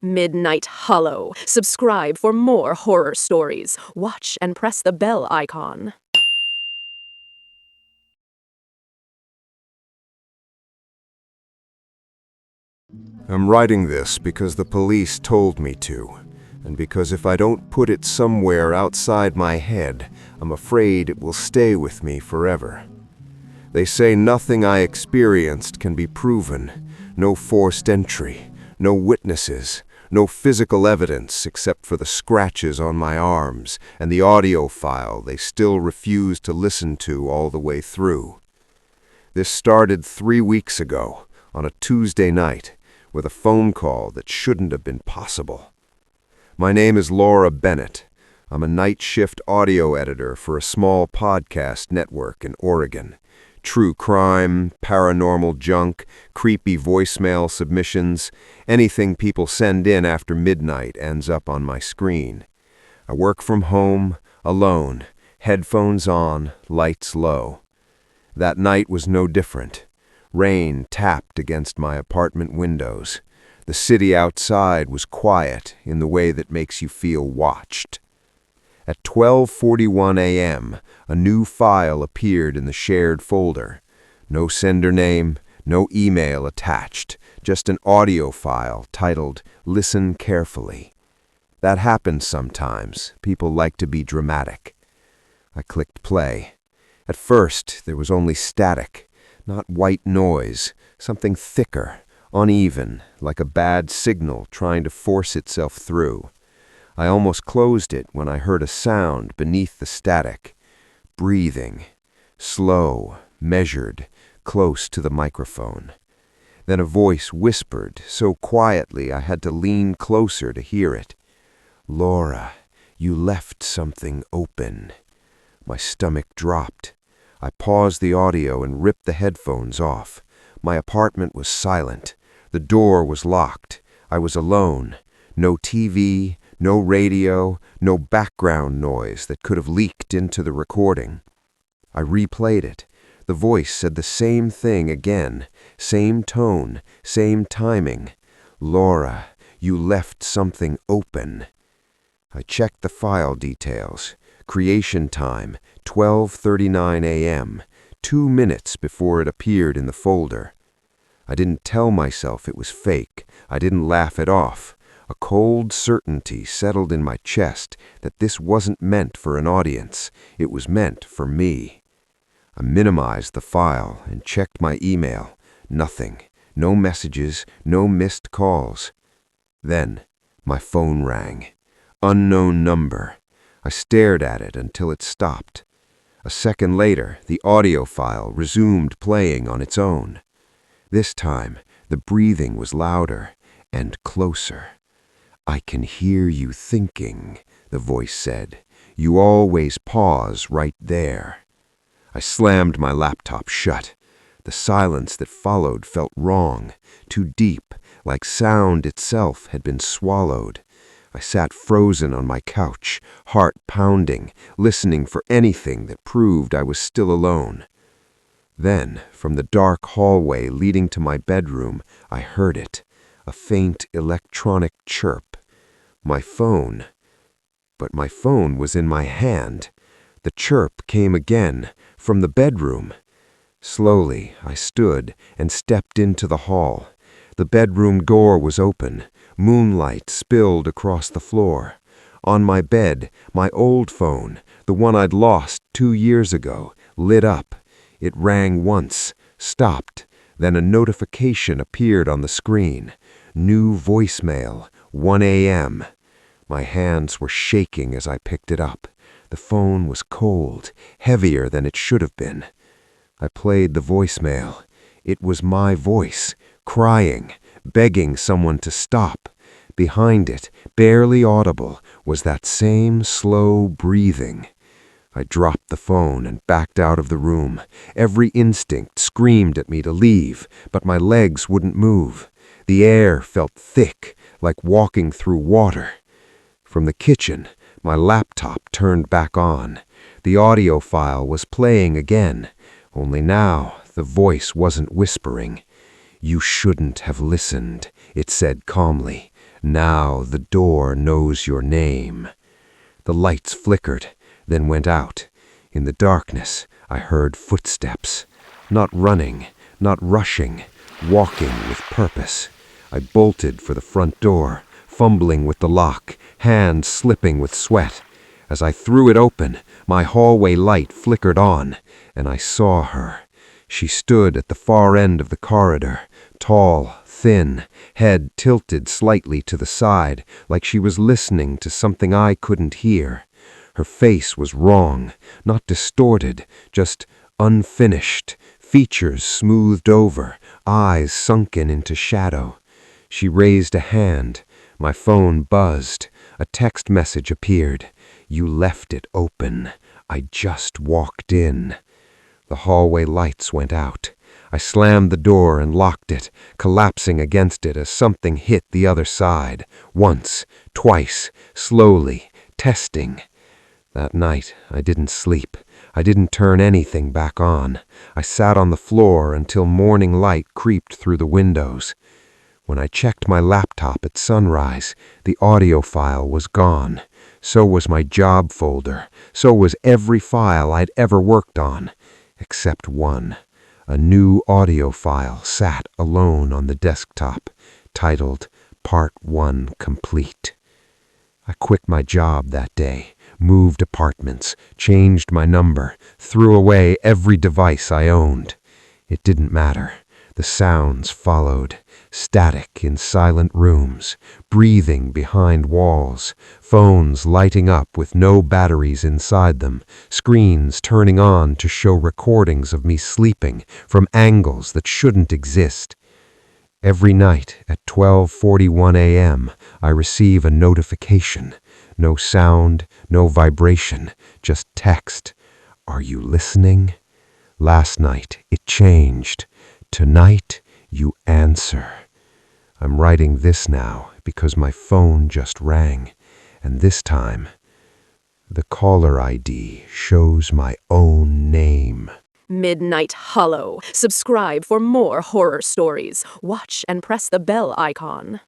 Midnight Hollow. Subscribe for more horror stories. Watch and press the bell icon. I'm writing this because the police told me to, and because if I don't put it somewhere outside my head, I'm afraid it will stay with me forever. They say nothing I experienced can be proven, no forced entry, no witnesses, no physical evidence except for the scratches on my arms and the audio file they still refuse to listen to all the way through. This started 3 weeks ago, on a Tuesday night, with a phone call that shouldn't have been possible. My name is Laura Bennett. I'm a night shift audio editor for a small podcast network in Oregon. True crime, paranormal junk, creepy voicemail submissions, anything people send in after midnight ends up on my screen. I work from home, alone, headphones on, lights low. That night was no different. Rain tapped against my apartment windows. The city outside was quiet in the way that makes you feel watched. At 12:41 a.m., a new file appeared in the shared folder. No sender name, no email attached, just an audio file titled "Listen Carefully." That happens sometimes. People like to be dramatic. I clicked play. At first, there was only static. Not white noise, something thicker, uneven, like a bad signal trying to force itself through. I almost closed it when I heard a sound beneath the static. Breathing. Slow, measured, close to the microphone. Then a voice whispered so quietly I had to lean closer to hear it. "Laura, you left something open." My stomach dropped. I paused the audio and ripped the headphones off. My apartment was silent. The door was locked. I was alone. No TV, no radio, no background noise that could have leaked into the recording. I replayed it. The voice said the same thing again. Same tone, same timing. "Laura, you left something open." I checked the file details. Creation time, 12:39 a.m., 2 minutes before it appeared in the folder. I didn't tell myself it was fake. I didn't laugh it off. A cold certainty settled in my chest that this wasn't meant for an audience. It was meant for me. I minimized the file and checked my email. Nothing. No messages, no missed calls. Then, my phone rang. Unknown number. I stared at it until it stopped. A second later, the audio file resumed playing on its own. This time, the breathing was louder and closer. "I can hear you thinking," the voice said. "You always pause right there." I slammed my laptop shut. The silence that followed felt wrong, too deep, like sound itself had been swallowed. I sat frozen on my couch, heart pounding, listening for anything that proved I was still alone. Then, from the dark hallway leading to my bedroom, I heard it, a faint electronic chirp. My phone. But my phone was in my hand. The chirp came again, from the bedroom. Slowly, I stood and stepped into the hall. The bedroom door was open. Moonlight spilled across the floor. On my bed, my old phone, the one I'd lost 2 years ago, lit up. It rang once, stopped, then a notification appeared on the screen. New voicemail, 1 a.m. My hands were shaking as I picked it up. The phone was cold, heavier than it should have been. I played the voicemail. It was my voice, crying, begging someone to stop. Behind it, barely audible, was that same slow breathing. I dropped the phone and backed out of the room. Every instinct screamed at me to leave, but my legs wouldn't move. The air felt thick, like walking through water. From the kitchen, my laptop turned back on. The audio file was playing again, only now the voice wasn't whispering. "You shouldn't have listened," it said calmly. Now the door knows your name. The lights flickered, then went out. In the darkness, I heard footsteps. Not running, not rushing, walking with purpose. I bolted for the front door, fumbling with the lock, hands slipping with sweat. As I threw it open, my hallway light flickered on, and I saw her. She stood at the far end of the corridor, tall, thin, head tilted slightly to the side, like she was listening to something I couldn't hear. Her face was wrong, not distorted, just unfinished, features smoothed over, eyes sunken into shadow. She raised a hand. My phone buzzed. A text message appeared. You left it open. I just walked in. The hallway lights went out. I slammed the door and locked it, collapsing against it as something hit the other side. Once, twice, slowly, testing. That night, I didn't sleep. I didn't turn anything back on. I sat on the floor until morning light creeped through the windows. When I checked my laptop at sunrise, the audio file was gone. So was my job folder. So was every file I'd ever worked on. Except one. A new audio file sat alone on the desktop, titled Part 1 Complete. I quit my job that day, moved apartments, changed my number, threw away every device I owned. It didn't matter. The sounds followed, static in silent rooms, breathing behind walls, phones lighting up with no batteries inside them, screens turning on to show recordings of me sleeping from angles that shouldn't exist. Every night at 12:41 a.m., I receive a notification. No sound, no vibration, just text. Are you listening? Last night, it changed. Tonight, you answer. I'm writing this now because my phone just rang, and this time, the caller ID shows my own name. Midnight Hollow. Subscribe for more horror stories. Watch and press the bell icon.